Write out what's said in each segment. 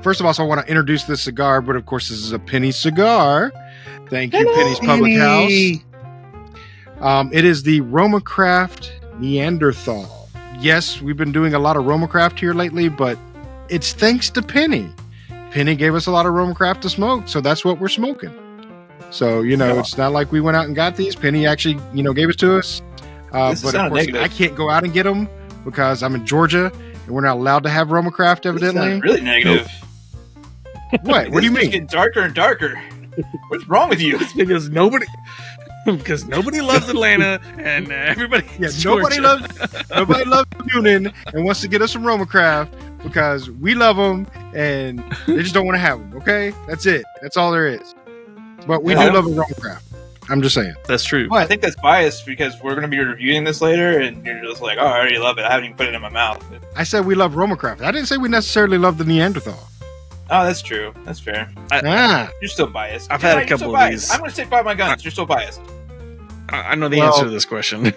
first of all, so I want to introduce this cigar, but of course, this is a Penny cigar. Thank you, Penny's Public House. It is the RoMa Craft Neanderthal. Yes, we've been doing a lot of RoMa Craft here lately, but it's thanks to Penny. Penny gave us a lot of RoMa Craft to smoke, so that's what we're smoking. So, it's not like we went out and got these. Penny actually, gave it to us. But of course, I can't go out and get them because I'm in Georgia and we're not allowed to have RoMa Craft, evidently. This is really negative. Nope. What do you mean? It's getting darker and darker. What's wrong with you? Because nobody loves Atlanta and everybody. Yeah, nobody loves Noonan and wants to get us some RoMa Craft because we love them and they just don't want to have them. Okay, that's it. That's all there is. But we do love a RoMa Craft. I'm just saying. That's true. Well, I think that's biased because we're going to be reviewing this later, and you're just like, "Oh, I already love it. I haven't even put it in my mouth." I said we love RoMa Craft. I didn't say we necessarily love the Neanderthal. Oh, that's true. That's fair. You're still biased. I've had a couple of these. I'm going to stick by my guns. You're still biased. I know the answer to this question.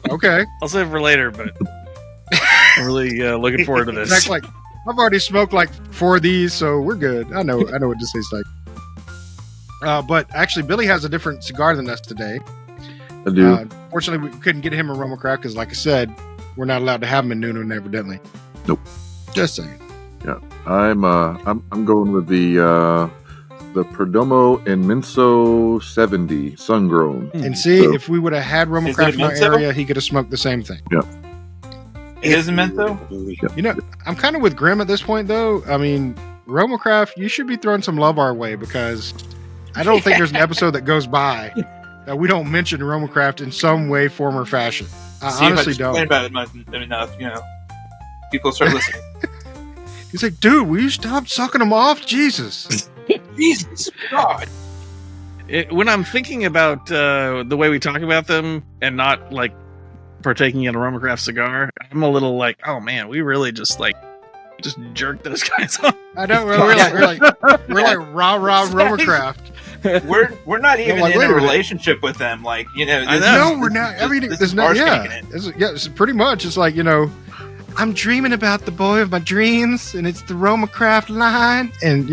Okay. I'll save it for later, but I'm really looking forward to this. Like, I've already smoked like 4 of these, so we're good. I know what this tastes like. But actually, Billy has a different cigar than us today. I do. Fortunately, we couldn't get him a RoMa Craft because, like I said, we're not allowed to have them in Noonan, evidently. Nope. Just saying. Yeah, I'm going with the Perdomo and Minso 70 sun grown. And see, if we would have had RoMa Craft in our area, he could have smoked the same thing. Yeah. It is a mentho? Yeah. I'm kind of with Grimm at this point, though. I mean, RoMa Craft, you should be throwing some love our way because I don't think there's an episode that goes by that we don't mention RoMa Craft in some way, form, or fashion. I honestly don't. Complain about it enough, people start listening. He's like, dude, will you stop sucking them off? Jesus. Jesus, God. When I'm thinking about the way we talk about them and not like partaking in a RoMa Craft cigar, I'm a little like, oh man, we really just jerked those guys off. I know we're like rah RoMa Craft. We're not even in a relationship with them, like No, we're not. I mean, there's no. Yeah, it's pretty much. It's like I'm dreaming about the boy of my dreams, and it's the RoMa Craft line, and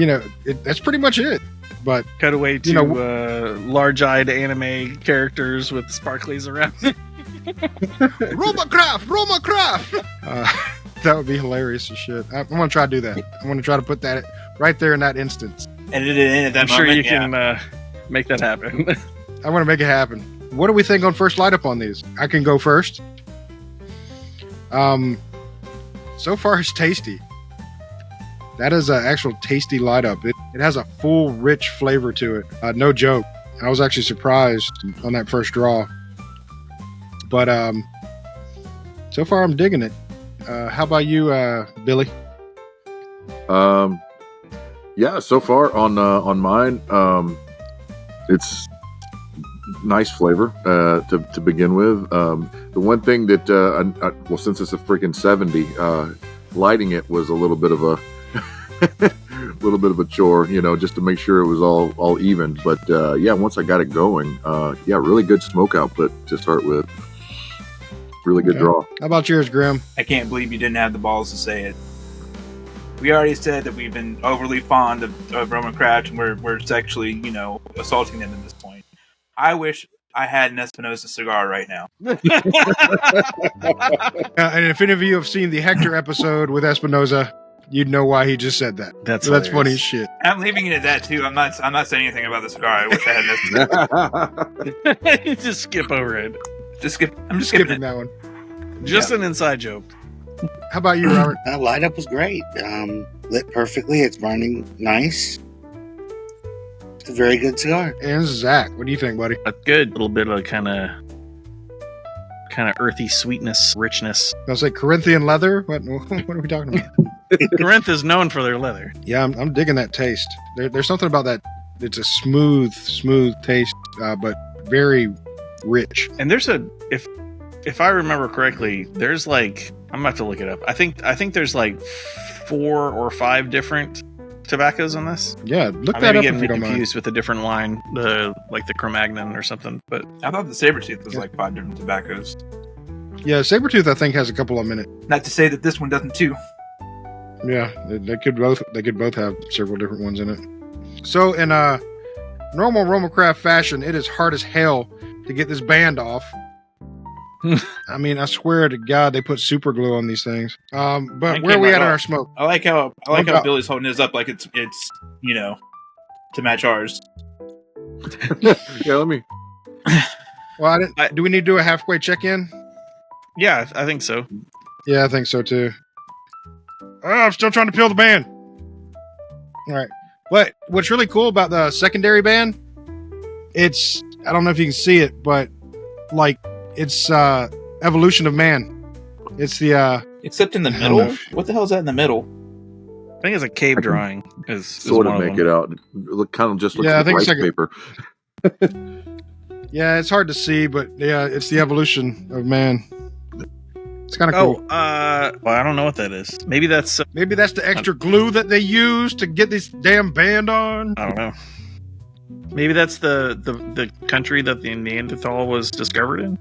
that's pretty much it. But cut away to large-eyed anime characters with sparklies around. RoMa Craft. That would be hilarious as shit. I'm gonna try to do that. I'm gonna try to put that right there in that instance. Edit it in at that I'm sure you can make that happen. I want to make it happen. What do we think on first light up on these? I can go first. So far it's tasty. That is an actual tasty light up. It has a full, rich flavor to it. No joke. I was actually surprised on that first draw. But so far I'm digging it. How about you, Billy? Yeah, so far on mine, it's nice flavor to begin with. The one thing that since it's a freaking 70, lighting it was a little bit of a chore, just to make sure it was all even. But once I got it going, really good smoke output to start with. Really good draw. How about yours, Grimm? I can't believe you didn't have the balls to say it. We already said that we've been overly fond of RoMa Craft, and we're sexually, assaulting them at this point. I wish I had an Espinosa cigar right now. And if any of you have seen the Hector episode with Espinosa, you'd know why he just said that. That's funny as shit. I'm leaving it at that too. I'm not saying anything about the cigar. I wish I had an Espinosa. Just skip over it. I'm just skipping that one. Just an inside joke. How about you, Robert? That light up was great. Lit perfectly. It's burning nice. It's a very good cigar. And Zach, what do you think, buddy? That's good. A little bit of kind of earthy sweetness, richness. I was like Corinthian leather. What are we talking about? Corinth is known for their leather. Yeah, I'm digging that taste. There's something about that. It's a smooth taste, but very rich. And there's if I remember correctly, there's I'm about to look it up. I think there's 4 or 5 different tobaccos in this. Yeah, look that up if you don't mind. Confused with a different line, the Cro-Magnon or something. But I thought the Sabretooth was 5 different tobaccos. Yeah, Sabretooth I think has a couple of minutes. Not to say that this one doesn't too. Yeah, they could both have several different ones in it. So in normal RoMa Craft fashion, it is hard as hell to get this band off. I mean, I swear to God, they put super glue on these things. But where are we at in our smoke? I like how Billy's holding his up like it's to match ours. Yeah, let me. Well, do we need to do a halfway check-in? Yeah, I think so. Yeah, I think so too. Oh, I'm still trying to peel the band. All right. But what's really cool about the secondary band, I don't know if you can see it, but like it's evolution of man. It's the except in the middle. What the hell is that in the middle? I think it's a cave drawing. Is Sort one of of make them. it out. It kind of just looks Yeah, I like think rice it's like paper. yeah, it's hard to see, but yeah, it's the evolution of man. It's kind of cool. Well, I don't know what that is. Maybe that's Maybe that's the extra glue that they use to get this damn band on. I don't know. Maybe that's the country that the Neanderthal was discovered in.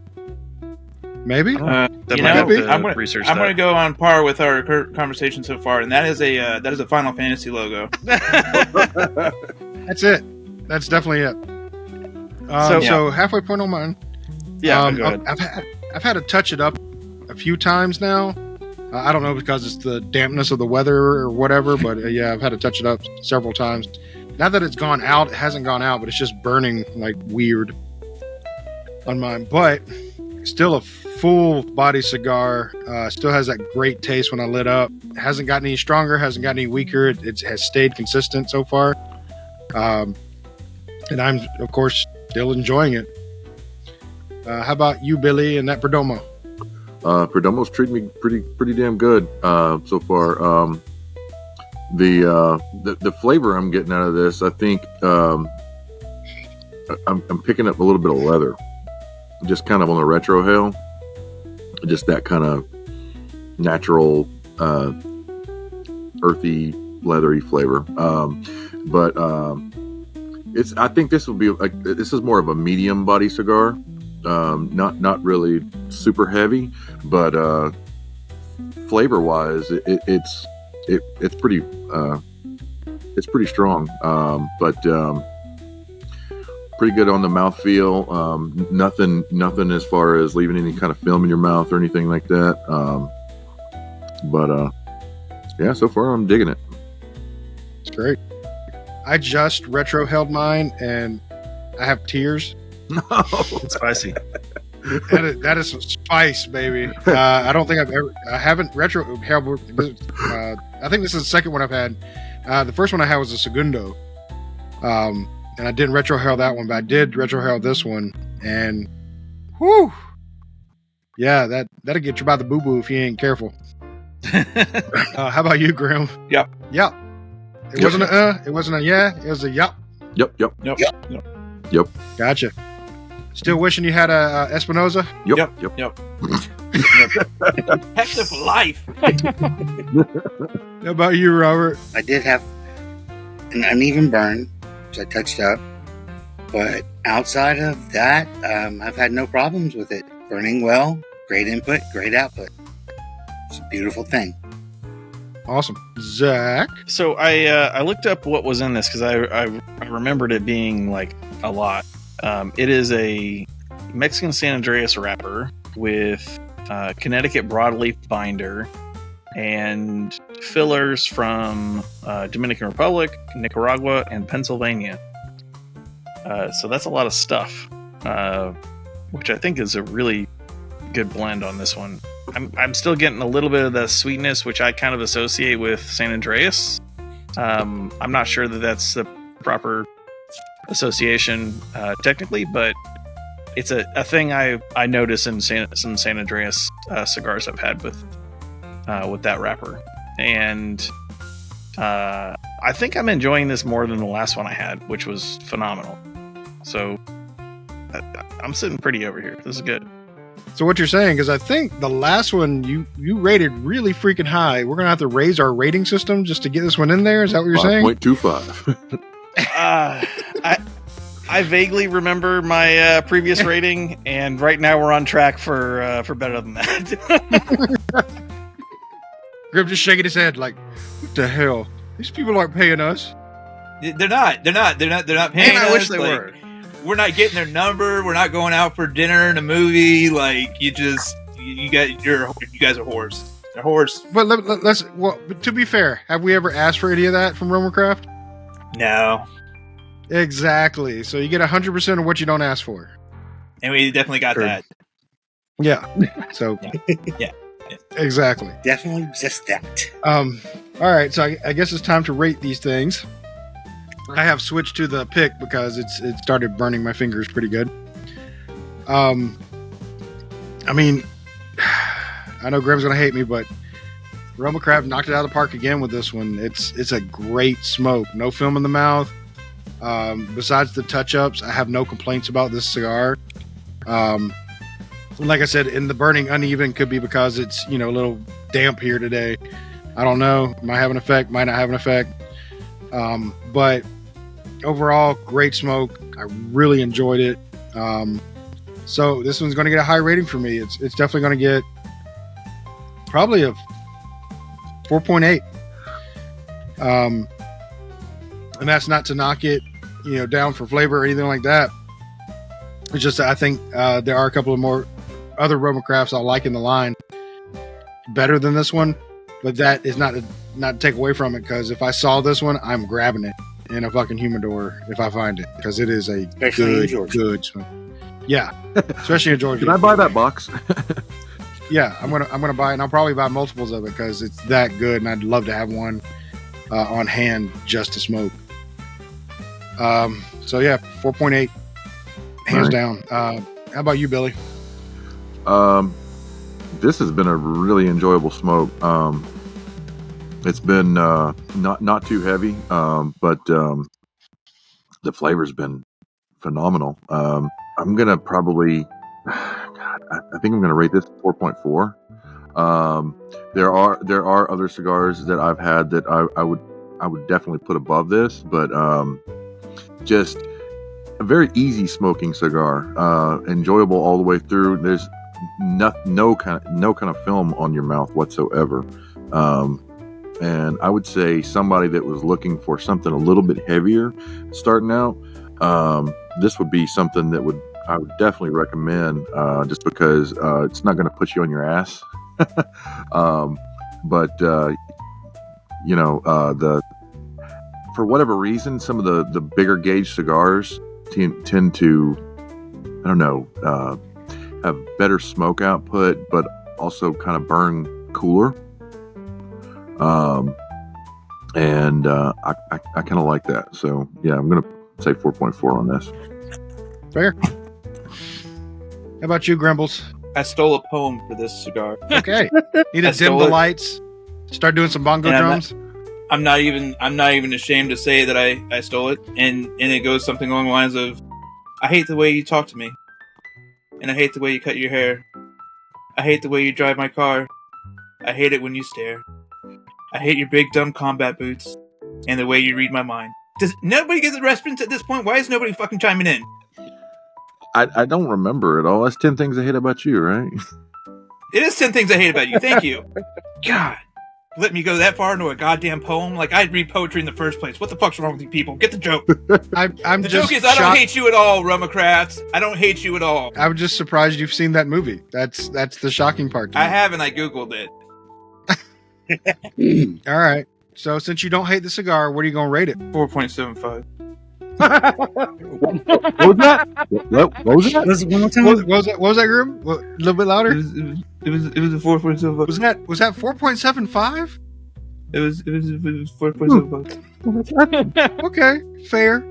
Maybe. That You might know, have to I'm gonna research I'm that. gonna go on par with our conversation so far, and that is a Final Fantasy logo. That's it. That's definitely it. So halfway point on mine. Yeah, go ahead. I've had to touch it up a few times now. I don't know because it's the dampness of the weather or whatever, but yeah, I've had to touch it up several times. Now that it's gone out, it hasn't gone out, but it's just burning like weird on mine. But still a full body cigar. Still has that great taste when I lit up. Hasn't gotten any stronger, hasn't gotten any weaker. It has stayed consistent so far. And I'm, of course, still enjoying it. How about you, Billy, and that Perdomo? Perdomo's treating me pretty damn good so far. The flavor I'm getting out of this, I think I'm picking up a little bit of leather, just kind of on the retrohale, just that kind of natural, earthy, leathery flavor. But I think this will be this is more of a medium body cigar. Not really super heavy, but flavor wise, it's pretty strong. But pretty good on the mouthfeel. Nothing as far as leaving any kind of film in your mouth or anything like that. But yeah, so far I'm digging it. It's great. I just retro held mine and I have tears. It's spicy. That is some spice, baby. I don't think I haven't retro held. I think this is the second one I've had. The first one I had was a Segundo. And I didn't retro held that one, but I did retro held this one. And whew. Yeah, that'll get you by the boo boo if you ain't careful. How about you, Grimm? Yep. It wasn't it wasn't a yeah, it was a yup. Yep. Gotcha. Still wishing you had a Espinosa? Yep. Pet of life. How about you, Robert? I did have an uneven burn, which I touched up. But outside of that, I've had no problems with it. Burning well, great input, great output. It's a beautiful thing. Awesome. Zach? So I looked up what was in this because I remembered it being like a lot. It is a Mexican San Andreas wrapper with Connecticut broadleaf binder and fillers from Dominican Republic, Nicaragua, and Pennsylvania. So that's a lot of stuff, which I think is a really good blend on this one. I'm still getting a little bit of the sweetness, which I kind of associate with San Andreas. I'm not sure that that's the proper association technically, but it's a thing I notice in some San Andreas cigars I've had with that wrapper, and I think I'm enjoying this more than the last one I had, which was phenomenal. So I'm sitting pretty over here. This is good. So what you're saying, because I think the last one you rated really freaking high. We're gonna have to raise our rating system just to get this one in there. Is that what you're saying? 5.25. I vaguely remember my previous rating, and right now we're on track for better than that. Grimm just shaking his head like, what the hell? These people aren't paying us. They're not paying Man, I us. wish they like, were. We're not getting their number. We're not going out for dinner and a movie. Like, you guys are whores. They're whores. But but to be fair, have we ever asked for any of that from RoMa Craft? No. Exactly. So you get 100% of what you don't ask for. And we definitely got that. Yeah. So. Yeah. Exactly. Definitely just that. All right. So I guess it's time to rate these things. I have switched to the pick because it started burning my fingers pretty good. I mean, I know Grimm's gonna hate me, but RoMa Craft knocked it out of the park again with this one. It's a great smoke. No film in the mouth. Besides the touch-ups, I have no complaints about this cigar. Like I said, in the burning uneven could be because it's, a little damp here today. I don't know. Might have an effect, might not have an effect. But overall, great smoke. I really enjoyed it. So this one's going to get a high rating for me. It's definitely going to get probably a 4.8. And that's not to knock it, down for flavor or anything like that. It's just that I think there are a couple of more other RoMa Crafts I like in the line better than this one, but that is not to take away from it, because if I saw this one, I'm grabbing it in a fucking humidor if I find it, because it is a good smoke. Yeah, especially in Georgia. Can I buy that box? Yeah, I'm gonna buy it, and I'll probably buy multiples of it because it's that good, and I'd love to have one on hand just to smoke. So yeah, 4.8, hands down. How about you, Billy? This has been a really enjoyable smoke. It's been not too heavy, but the flavor's been phenomenal. I'm gonna probably, I think I'm gonna rate this 4.4. There are other cigars that I've had that I would definitely put above this, but just a very easy smoking cigar, enjoyable all the way through. There's no kind of film on your mouth whatsoever. And I would say somebody that was looking for something a little bit heavier starting out, this would be something that I would definitely recommend, just because it's not going to put you on your ass. But for whatever reason, some of the bigger gauge cigars tend to, I don't know, have better smoke output, but also kind of burn cooler. And I kind of like that. So yeah, I'm gonna say 4.4 on this. Fair. How about you, Grimbles? I stole a poem for this cigar. Okay. Need to dim the lights. Start doing some bongo drums. I'm not even ashamed to say that I stole it, and it goes something along the lines of, I hate the way you talk to me, and I hate the way you cut your hair. I hate the way you drive my car. I hate it when you stare. I hate your big dumb combat boots, and the way you read my mind. Does nobody get the reference at this point? Why is nobody fucking chiming in? I don't remember it all. That's 10 things I hate about you, right? It is 10 things I hate about you. Thank you. God. Let me go that far into a goddamn poem? Like, I'd read poetry in the first place. What the fuck's wrong with you people? Get the joke. The joke is, I don't hate you at all, RoMa Craft. I don't hate you at all. I'm just surprised you've seen that movie. That's the shocking part. I haven't. I Googled it. All right. So, since you don't hate the cigar, what are you going to rate it? 4.75. What was that? What was that? What was that, Grimm? A little bit louder? It was a 4.75. Was that 4.75? It was 4.75. Okay, fair.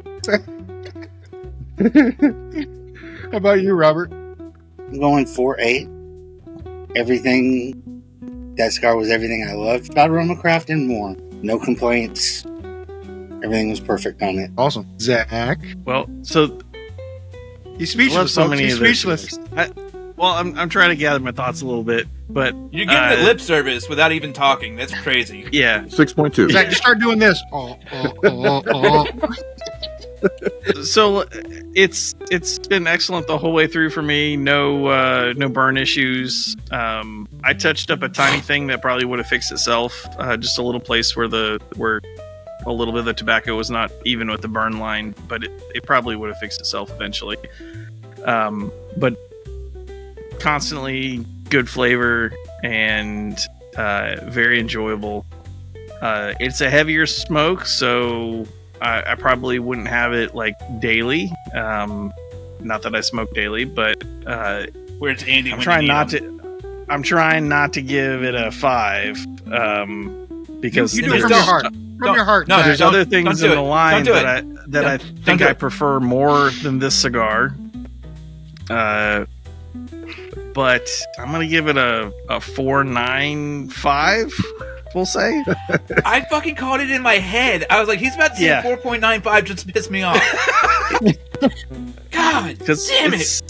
How about you, Robert? I'm going 4.8. Everything, that cigar was everything I loved about RoMa Craft and more. No complaints. Everything was perfect on it. Awesome. Zach? Well, so he's speechless. He's speechless. I'm trying to gather my thoughts a little bit, but you're giving it lip service without even talking. That's crazy. Yeah. 6.2. Zach, just start doing this. So it's been excellent the whole way through for me. No burn issues. I touched up a tiny thing that probably would have fixed itself. Just a little place where a little bit of the tobacco was not even with the burn line, but it probably would have fixed itself eventually. But constantly good flavor and very enjoyable. It's a heavier smoke, so I probably wouldn't have it like daily. Not that I smoke daily, but Where it's Andy. I'm trying not to give it a 5 because You do it from there's- your heart. From your heart. no, Zach. there's other things in the line Don't do that I think do I it. prefer more than this cigar. But I'm gonna give it a 4.95. We'll say. I fucking called it in my head. I was like, he's about to say Yeah. 4.95 just to piss me off. God Because damn it.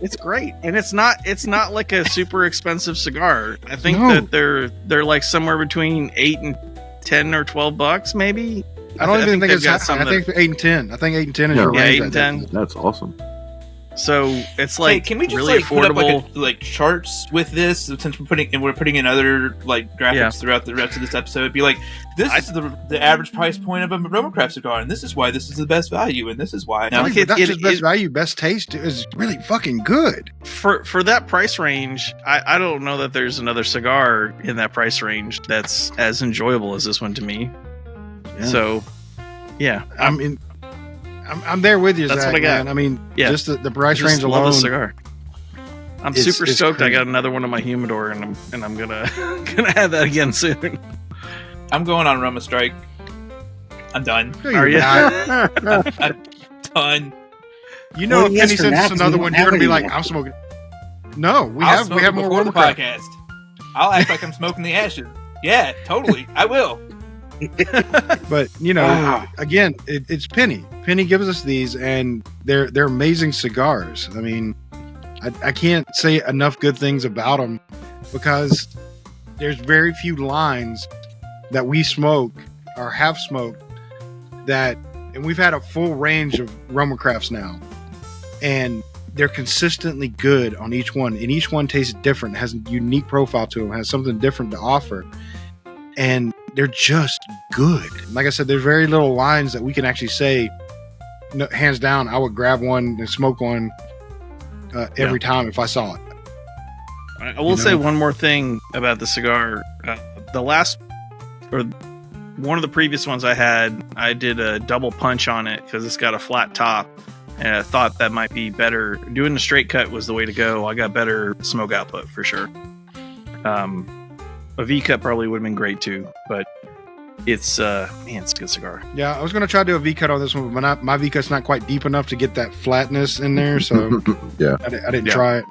it's great, and it's not like a super expensive cigar. I think No. that they're like somewhere between $8 and $10 or $12, maybe. I don't even think they've it's got high. some I that- think 8 and 10. I think 8 and 10 is Yeah. your Yeah, range. 8 and right 10. That's awesome. So it's Hey, like can we just really like put up affordable. like charts with this since we're putting in other like graphics Yeah. throughout the rest of this episode? Be like, this is the average price point of a RoMa Craft cigar, and this is why this is the best value, and this is why. Like Not it- just best it- value, best taste is really fucking good. For that price range, I don't know that there's another cigar in that price range that's as enjoyable as this one to me. Yeah. So, yeah, I'm there with you, That's Zach, what I got. man. I mean, Yeah. just the price just range love alone. this cigar. I'm It's- super it's stoked. crazy. I got another one in my humidor, and I'm gonna gonna have that again soon. I'm going on RoMa strike. I'm done. No, Are you're you? not. Done. You know, Well, if yes, Penny for sends now, us 'cause another we one, don't you're have gonna be any like, more. I'm smoking. No, we I'll have smoke it more before the RoMa Craft. podcast. I'll act like I'm smoking the ashes. Yeah, totally. I will. But you know, Wow. again, it's Penny. Penny gives us these, and they're amazing cigars. I mean, I can't say enough good things about them because there's very few lines that we smoke or have smoked that, and we've had a full range of RoMa Crafts now, and they're consistently good on each one, and each one tastes different, has a unique profile to them, has something different to offer, and they're just good. Like I said, there's very little lines that we can actually say, no, hands down, I would grab one and smoke one every time if I saw it. I will You say know? one more thing about the cigar. The last, or one of the previous ones I had, I did a double punch on it because it's got a flat top, and I thought that might be better. Doing the straight cut was the way to go. I got better smoke output for sure. A V cut probably would have been great too, but it's it's a good cigar. Yeah, I was going to try to do a V cut on this one, but my V cut's not quite deep enough to get that flatness in there, so Yeah. I didn't Yeah. try it.